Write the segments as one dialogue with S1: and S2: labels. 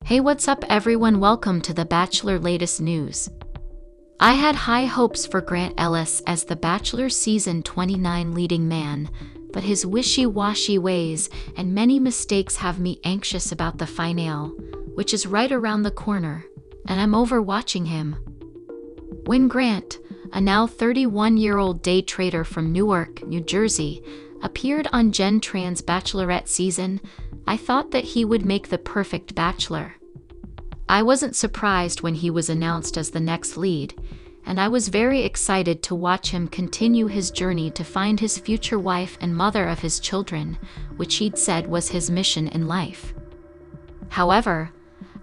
S1: Hey, what's up everyone? Welcome to the Bachelor latest news. I had high hopes for Grant Ellis as the Bachelor Season 29 leading man, but his wishy-washy ways and many mistakes have me anxious about the finale, which is right around the corner, and I'm over watching him. When Grant, a now 31-year-old day trader from Newark, New Jersey, appeared on Jen Tran's Bachelorette season, I thought that he would make the perfect bachelor. I wasn't surprised when he was announced as the next lead, and I was very excited to watch him continue his journey to find his future wife and mother of his children, which he'd said was his mission in life. However,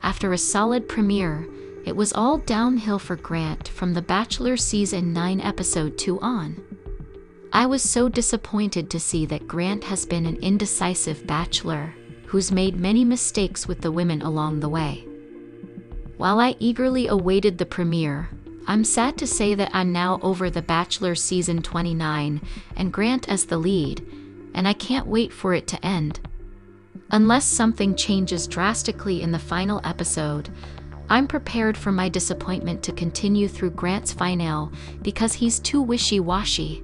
S1: after a solid premiere, it was all downhill for Grant from The Bachelor Season 9 Episode 2 on. I was so disappointed to see that Grant has been an indecisive bachelor who's made many mistakes with the women along the way. While I eagerly awaited the premiere, I'm sad to say that I'm now over The Bachelor Season 29 and Grant as the lead, and I can't wait for it to end. Unless something changes drastically in the final episode, I'm prepared for my disappointment to continue through Grant's finale because he's too wishy-washy.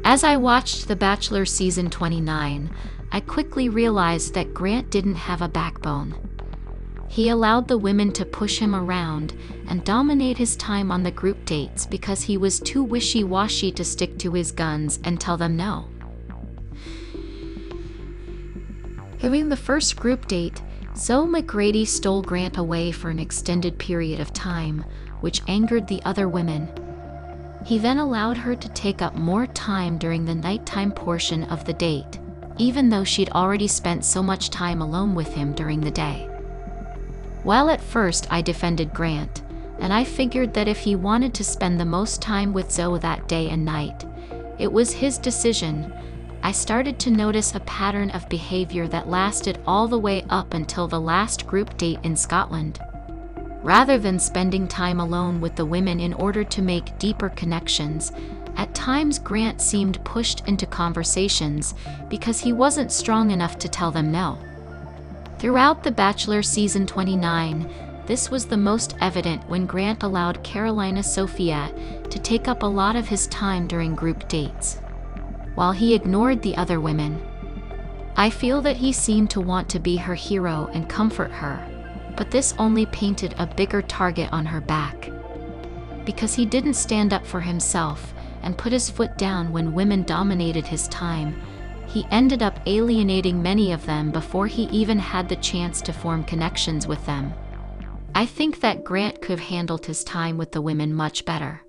S1: As I watched The Bachelor Season 29, I quickly realized that Grant didn't have a backbone. He allowed the women to push him around and dominate his time on the group dates because he was too wishy-washy to stick to his guns and tell them no. During the first group date, Zoe McGrady stole Grant away for an extended period of time, which angered the other women. He then allowed her to take up more time during the nighttime portion of the date, even though she'd already spent so much time alone with him during the day. While at first I defended Grant, and I figured that if he wanted to spend the most time with Zoe that day and night, it was his decision, I started to notice a pattern of behavior that lasted all the way up until the last group date in Scotland. Rather than spending time alone with the women in order to make deeper connections, at times Grant seemed pushed into conversations because he wasn't strong enough to tell them no. Throughout The Bachelor Season 29, this was the most evident when Grant allowed Carolina Sophia to take up a lot of his time during group dates, while he ignored the other women. I feel that he seemed to want to be her hero and comfort her, but this only painted a bigger target on her back. Because he didn't stand up for himself and put his foot down when women dominated his time, he ended up alienating many of them before he even had the chance to form connections with them. I think that Grant could have handled his time with the women much better.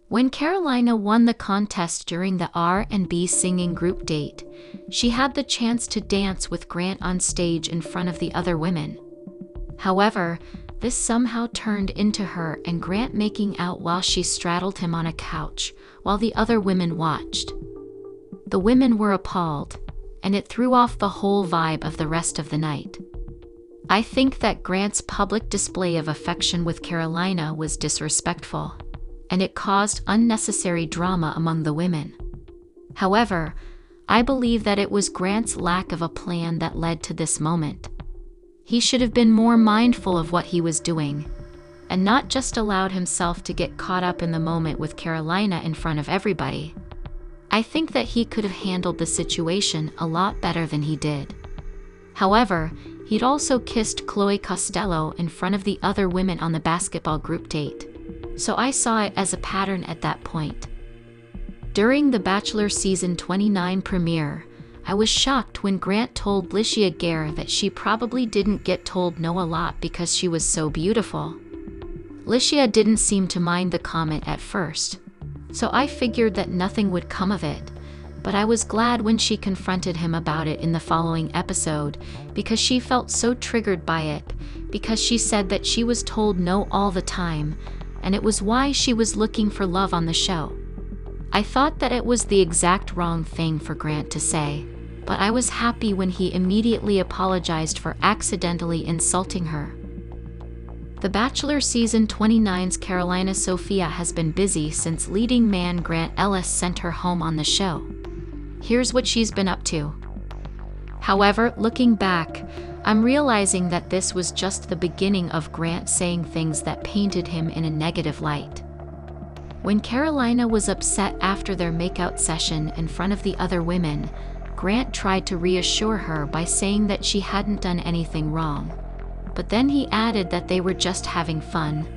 S1: When Carolina won the contest during the R&B singing group date, she had the chance to dance with Grant on stage in front of the other women. However, this somehow turned into her and Grant making out while she straddled him on a couch, while the other women watched. The women were appalled, and it threw off the whole vibe of the rest of the night. I think that Grant's public display of affection with Carolina was disrespectful, and it caused unnecessary drama among the women. However, I believe that it was Grant's lack of a plan that led to this moment. He should have been more mindful of what he was doing, and not just allowed himself to get caught up in the moment with Carolina in front of everybody. I think that he could have handled the situation a lot better than he did. However, he'd also kissed Chloe Costello in front of the other women on the basketball group date, so I saw it as a pattern at that point. During the Bachelor Season 29 premiere, I was shocked when Grant told Wishy-Washy that she probably didn't get told no a lot because she was so beautiful. Wishy-Washy didn't seem to mind the comment at first, so I figured that nothing would come of it, but I was glad when she confronted him about it in the following episode because she felt so triggered by it, because she said that she was told no all the time, and it was why she was looking for love on the show. I thought that it was the exact wrong thing for Grant to say, but I was happy when he immediately apologized for accidentally insulting her. The Bachelor Season 29's Carolina Sophia has been busy since leading man Grant Ellis sent her home on the show. Here's what she's been up to. However, looking back, I'm realizing that this was just the beginning of Grant saying things that painted him in a negative light. When Carolina was upset after their makeout session in front of the other women, Grant tried to reassure her by saying that she hadn't done anything wrong. But then he added that they were just having fun.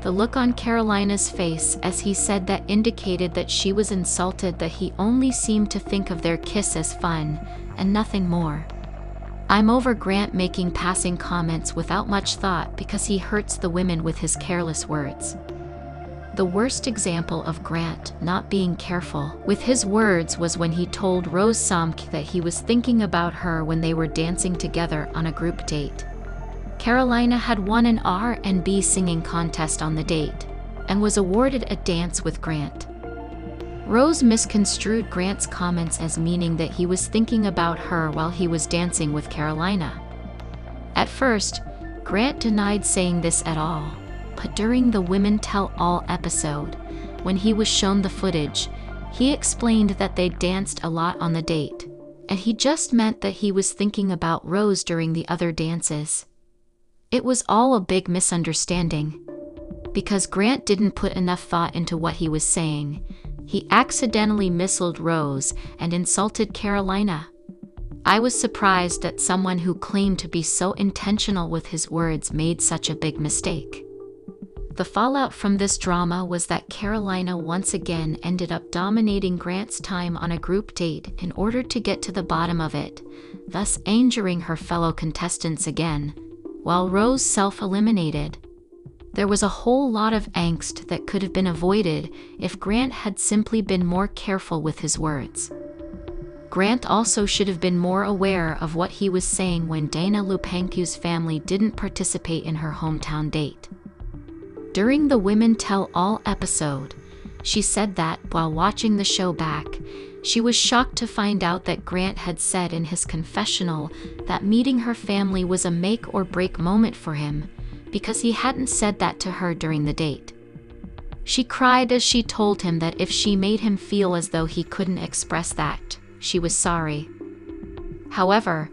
S1: The look on Carolina's face as he said that indicated that she was insulted that he only seemed to think of their kiss as fun, and nothing more. I'm over Grant making passing comments without much thought because he hurts the women with his careless words. The worst example of Grant not being careful with his words was when he told Rose Somke that he was thinking about her when they were dancing together on a group date. Carolina had won an R&B singing contest on the date, and was awarded a dance with Grant. Rose misconstrued Grant's comments as meaning that he was thinking about her while he was dancing with Carolina. At first, Grant denied saying this at all, but during the Women Tell All episode, when he was shown the footage, he explained that they danced a lot on the date, and he just meant that he was thinking about Rose during the other dances. It was all a big misunderstanding. Because Grant didn't put enough thought into what he was saying, he accidentally missiled Rose and insulted Carolina. I was surprised that someone who claimed to be so intentional with his words made such a big mistake. The fallout from this drama was that Carolina once again ended up dominating Grant's time on a group date in order to get to the bottom of it, thus injuring her fellow contestants again, while Rose self-eliminated. There was a whole lot of angst that could have been avoided if Grant had simply been more careful with his words. Grant also should have been more aware of what he was saying when Dana Lupancu's family didn't participate in her hometown date. During the Women Tell All episode, she said that, while watching the show back, she was shocked to find out that Grant had said in his confessional that meeting her family was a make-or-break moment for him, because he hadn't said that to her during the date. She cried as she told him that if she made him feel as though he couldn't express that, she was sorry. However,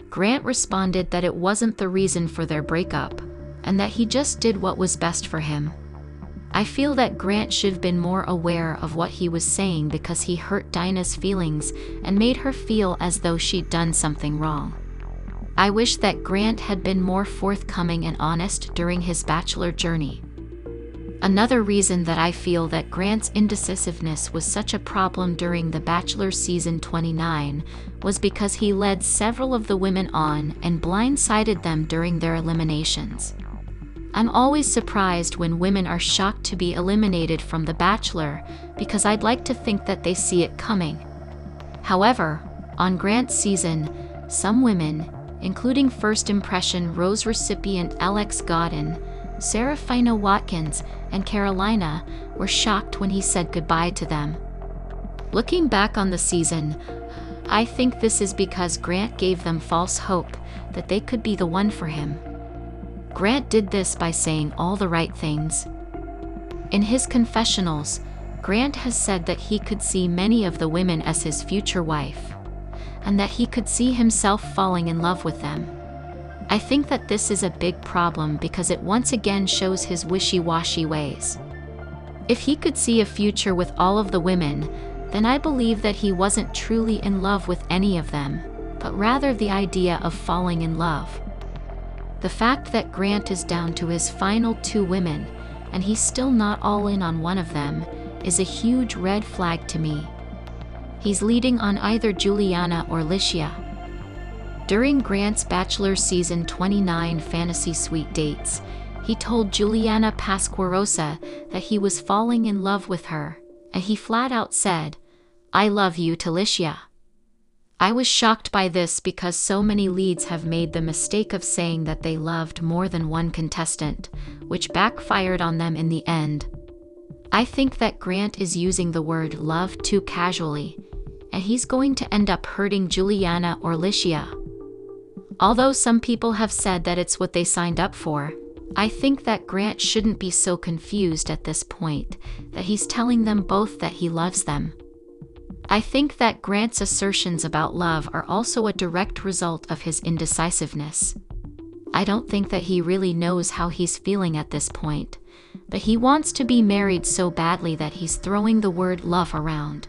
S1: Grant responded that it wasn't the reason for their breakup, and that he just did what was best for him. I feel that Grant should have been more aware of what he was saying because he hurt Dinah's feelings and made her feel as though she'd done something wrong. I wish that Grant had been more forthcoming and honest during his Bachelor journey. Another reason that I feel that Grant's indecisiveness was such a problem during the Bachelor season 29 was because he led several of the women on and blindsided them during their eliminations. I'm always surprised when women are shocked to be eliminated from The Bachelor because I'd like to think that they see it coming. However, on Grant's season, some women, including first impression Rose recipient Alex Godin, Serafina Watkins, and Carolina, were shocked when he said goodbye to them. Looking back on the season, I think this is because Grant gave them false hope that they could be the one for him. Grant did this by saying all the right things. In his confessionals, Grant has said that he could see many of the women as his future wife, and that he could see himself falling in love with them. I think that this is a big problem because it once again shows his wishy-washy ways. If he could see a future with all of the women, then I believe that he wasn't truly in love with any of them, but rather the idea of falling in love. The fact that Grant is down to his final 2 women, and he's still not all in on one of them, is a huge red flag to me. He's leading on either Juliana or Licia. During Grant's Bachelor Season 29 Fantasy Suite dates, he told Juliana Pasquarosa that he was falling in love with her, and he flat out said, "I love you," to Licia. I was shocked by this because so many leads have made the mistake of saying that they loved more than one contestant, which backfired on them in the end. I think that Grant is using the word love too casually, and he's going to end up hurting Juliana or Licia. Although some people have said that it's what they signed up for, I think that Grant shouldn't be so confused at this point that he's telling them both that he loves them. I think that Grant's assertions about love are also a direct result of his indecisiveness. I don't think that he really knows how he's feeling at this point, but he wants to be married so badly that he's throwing the word love around.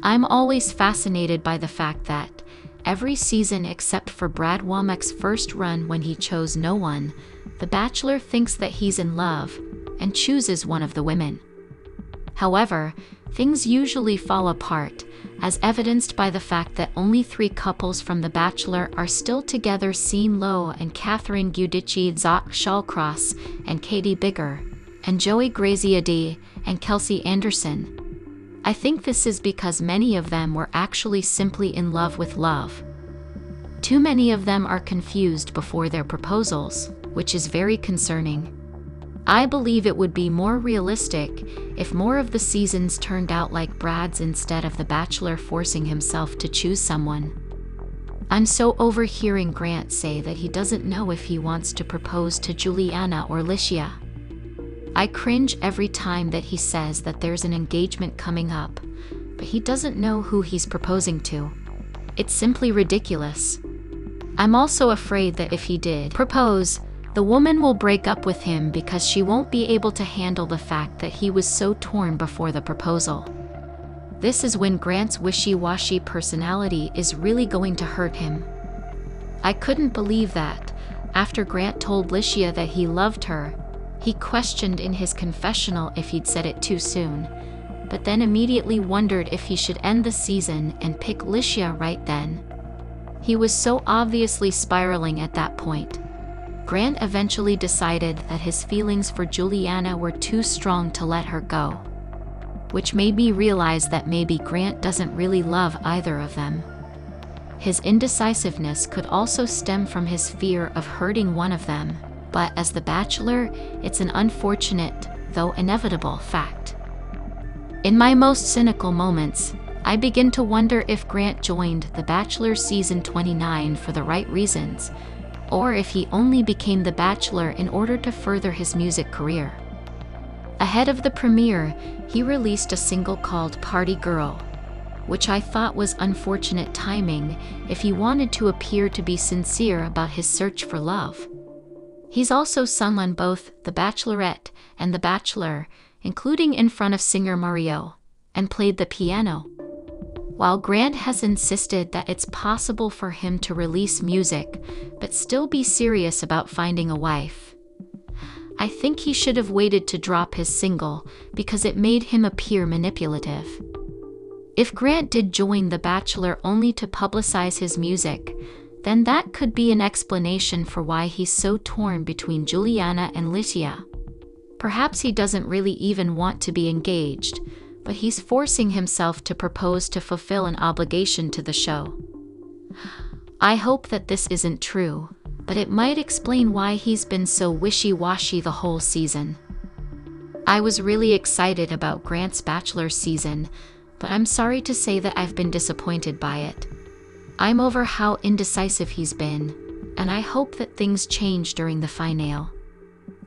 S1: I'm always fascinated by the fact that every season except for Brad Womack's first run when he chose no one, the Bachelor thinks that he's in love and chooses one of the women. However, things usually fall apart, as evidenced by the fact that only 3 couples from The Bachelor are still together: Sean Lowe and Catherine Giudice, Zach Shawcross and Katie Bigger, and Joey Graziadei and Kelsey Anderson. I think this is because many of them were actually simply in love with love. Too many of them are confused before their proposals, which is very concerning. I believe it would be more realistic if more of the seasons turned out like Brad's instead of The Bachelor forcing himself to choose someone. I'm so over hearing Grant say that he doesn't know if he wants to propose to Juliana or Licia. I cringe every time that he says that there's an engagement coming up, but he doesn't know who he's proposing to. It's simply ridiculous. I'm also afraid that if he did propose, the woman will break up with him because she won't be able to handle the fact that he was so torn before the proposal. This is when Grant's wishy-washy personality is really going to hurt him. I couldn't believe that, after Grant told Licia that he loved her, he questioned in his confessional if he'd said it too soon, but then immediately wondered if he should end the season and pick Licia right then. He was so obviously spiraling at that point. Grant eventually decided that his feelings for Juliana were too strong to let her go, which made me realize that maybe Grant doesn't really love either of them. His indecisiveness could also stem from his fear of hurting one of them, but as The Bachelor, it's an unfortunate, though inevitable, fact. In my most cynical moments, I begin to wonder if Grant joined The Bachelor season 29 for the right reasons, or if he only became The Bachelor in order to further his music career. Ahead of the premiere, he released a single called Party Girl, which I thought was unfortunate timing if he wanted to appear to be sincere about his search for love. He's also sung on both The Bachelorette and The Bachelor, including in front of singer Mario, and played the piano. While Grant has insisted that it's possible for him to release music but still be serious about finding a wife, I think he should have waited to drop his single because it made him appear manipulative. If Grant did join The Bachelor only to publicize his music, then that could be an explanation for why he's so torn between Juliana and Licia. Perhaps he doesn't really even want to be engaged, but he's forcing himself to propose to fulfill an obligation to the show. I hope that this isn't true, but it might explain why he's been so wishy-washy the whole season. I was really excited about Grant's Bachelor season, but I'm sorry to say that I've been disappointed by it. I'm over how indecisive he's been, and I hope that things change during the finale.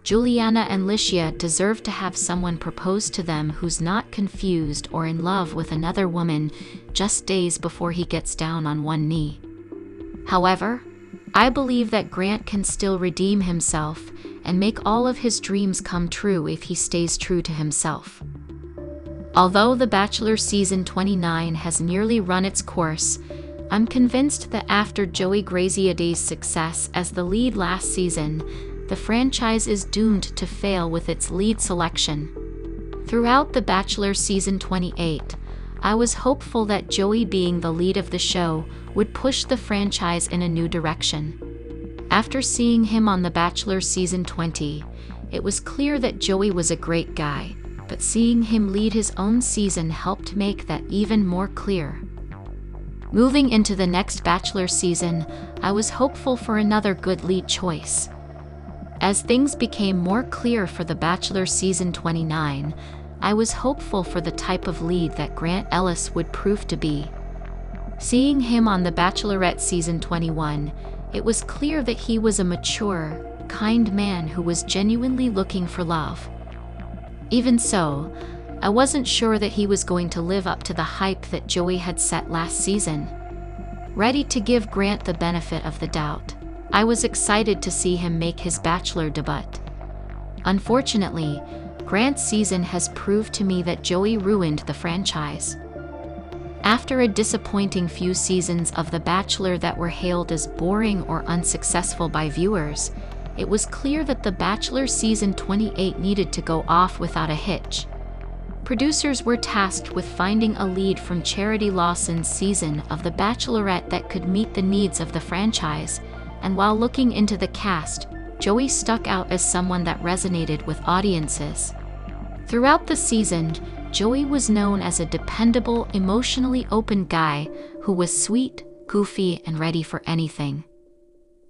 S1: Juliana and Licia deserve to have someone propose to them who's not confused or in love with another woman just days before he gets down on one knee. However, I believe that Grant can still redeem himself and make all of his dreams come true if he stays true to himself. Although The Bachelor season 29 has nearly run its course, I'm convinced that after Joey Graziadei's success as the lead last season, the franchise is doomed to fail with its lead selection. Throughout The Bachelor season 28, I was hopeful that Joey being the lead of the show would push the franchise in a new direction. After seeing him on The Bachelor season 20, it was clear that Joey was a great guy, but seeing him lead his own season helped make that even more clear. Moving into the next Bachelor season, I was hopeful for another good lead choice. As things became more clear for The Bachelor season 29, I was hopeful for the type of lead that Grant Ellis would prove to be. Seeing him on The Bachelorette season 21, it was clear that he was a mature, kind man who was genuinely looking for love. Even so, I wasn't sure that he was going to live up to the hype that Joey had set last season. Ready to give Grant the benefit of the doubt, I was excited to see him make his Bachelor debut. Unfortunately, Grant's season has proved to me that Joey ruined the franchise. After a disappointing few seasons of The Bachelor that were hailed as boring or unsuccessful by viewers, it was clear that The Bachelor Season 28 needed to go off without a hitch. Producers were tasked with finding a lead from Charity Lawson's season of The Bachelorette that could meet the needs of the franchise, and while looking into the cast, Joey stuck out as someone that resonated with audiences. Throughout the season, Joey was known as a dependable, emotionally open guy who was sweet, goofy, and ready for anything.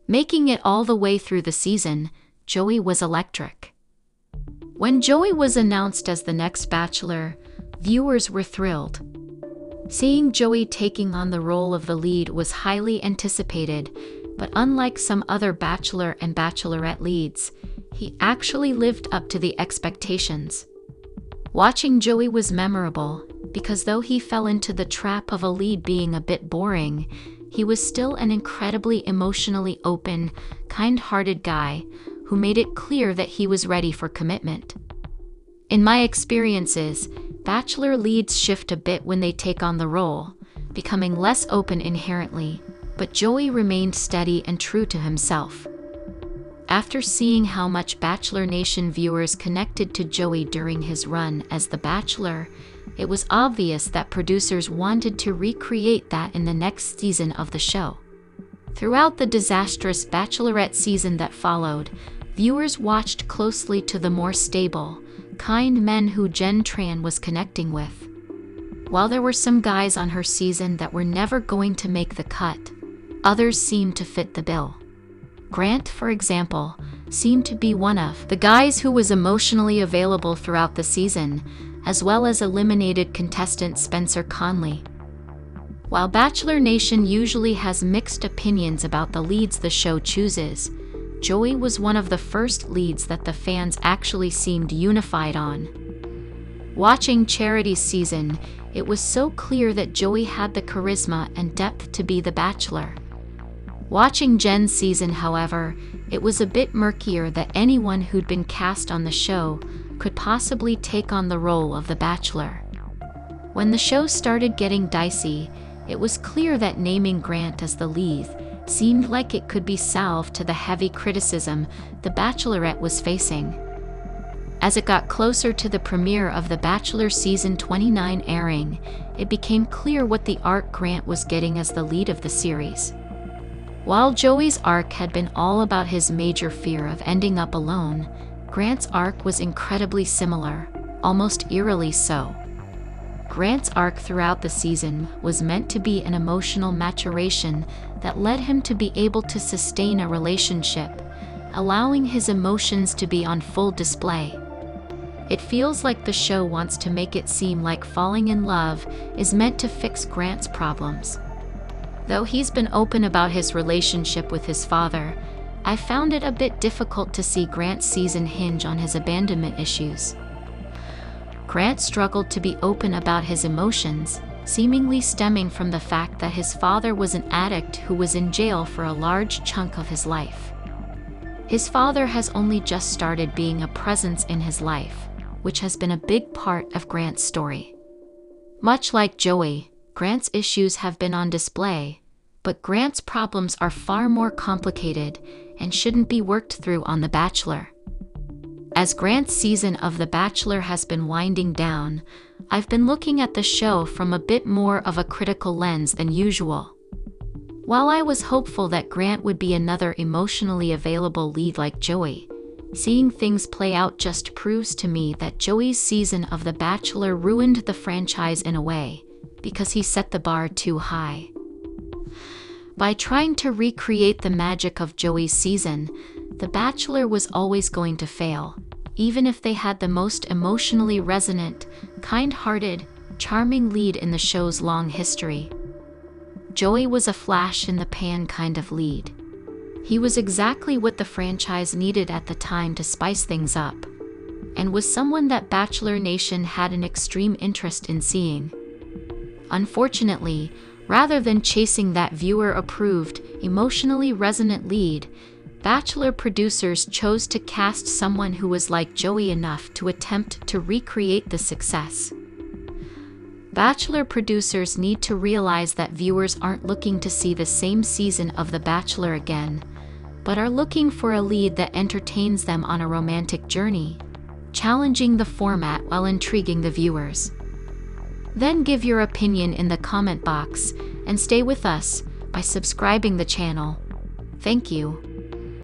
S1: Making it all the way through the season, Joey was electric. When Joey was announced as the next Bachelor, viewers were thrilled. Seeing Joey taking on the role of the lead was highly anticipated, but unlike some other Bachelor and Bachelorette leads, he actually lived up to the expectations. Watching Joey was memorable, because though he fell into the trap of a lead being a bit boring, he was still an incredibly emotionally open, kind-hearted guy who made it clear that he was ready for commitment. In my experiences, Bachelor leads shift a bit when they take on the role, becoming less open inherently, but Joey remained steady and true to himself. After seeing how much Bachelor Nation viewers connected to Joey during his run as The Bachelor, it was obvious that producers wanted to recreate that in the next season of the show. Throughout the disastrous Bachelorette season that followed, viewers watched closely to the more stable, kind men who Jen Tran was connecting with. While there were some guys on her season that were never going to make the cut, others seemed to fit the bill. Grant, for example, seemed to be one of the guys who was emotionally available throughout the season, as well as eliminated contestant Spencer Conley. While Bachelor Nation usually has mixed opinions about the leads the show chooses, Joey was one of the first leads that the fans actually seemed unified on. Watching Charity's season, it was so clear that Joey had the charisma and depth to be the Bachelor. Watching Jen's season, however, it was a bit murkier that anyone who'd been cast on the show could possibly take on the role of the Bachelor. When the show started getting dicey, it was clear that naming Grant as the lead seemed like it could be salve to the heavy criticism The Bachelorette was facing. As it got closer to the premiere of The Bachelor Season 29 airing, it became clear what the arc Grant was getting as the lead of the series. While Joey's arc had been all about his major fear of ending up alone, Grant's arc was incredibly similar, almost eerily so. Grant's arc throughout the season was meant to be an emotional maturation that led him to be able to sustain a relationship, allowing his emotions to be on full display. It feels like the show wants to make it seem like falling in love is meant to fix Grant's problems. Though he's been open about his relationship with his father, I found it a bit difficult to see Grant's season hinge on his abandonment issues. Grant struggled to be open about his emotions, seemingly stemming from the fact that his father was an addict who was in jail for a large chunk of his life. His father has only just started being a presence in his life, which has been a big part of Grant's story. Much like Joey, Grant's issues have been on display, but Grant's problems are far more complicated and shouldn't be worked through on The Bachelor. As Grant's season of The Bachelor has been winding down, I've been looking at the show from a bit more of a critical lens than usual. While I was hopeful that Grant would be another emotionally available lead like Joey, seeing things play out just proves to me that Joey's season of The Bachelor ruined the franchise in a way, because he set the bar too high. By trying to recreate the magic of Joey's season, The Bachelor was always going to fail, even if they had the most emotionally resonant, kind-hearted, charming lead in the show's long history. Joey was a flash-in-the-pan kind of lead. He was exactly what the franchise needed at the time to spice things up. and was someone that Bachelor Nation had an extreme interest in seeing. Unfortunately, rather than chasing that viewer-approved, emotionally resonant lead, Bachelor producers chose to cast someone who was like Joey enough to attempt to recreate the success. Bachelor producers need to realize that viewers aren't looking to see the same season of The Bachelor again, but are looking for a lead that entertains them on a romantic journey, challenging the format while intriguing the viewers. Then give your opinion in the comment box and stay with us by subscribing the channel. Thank you.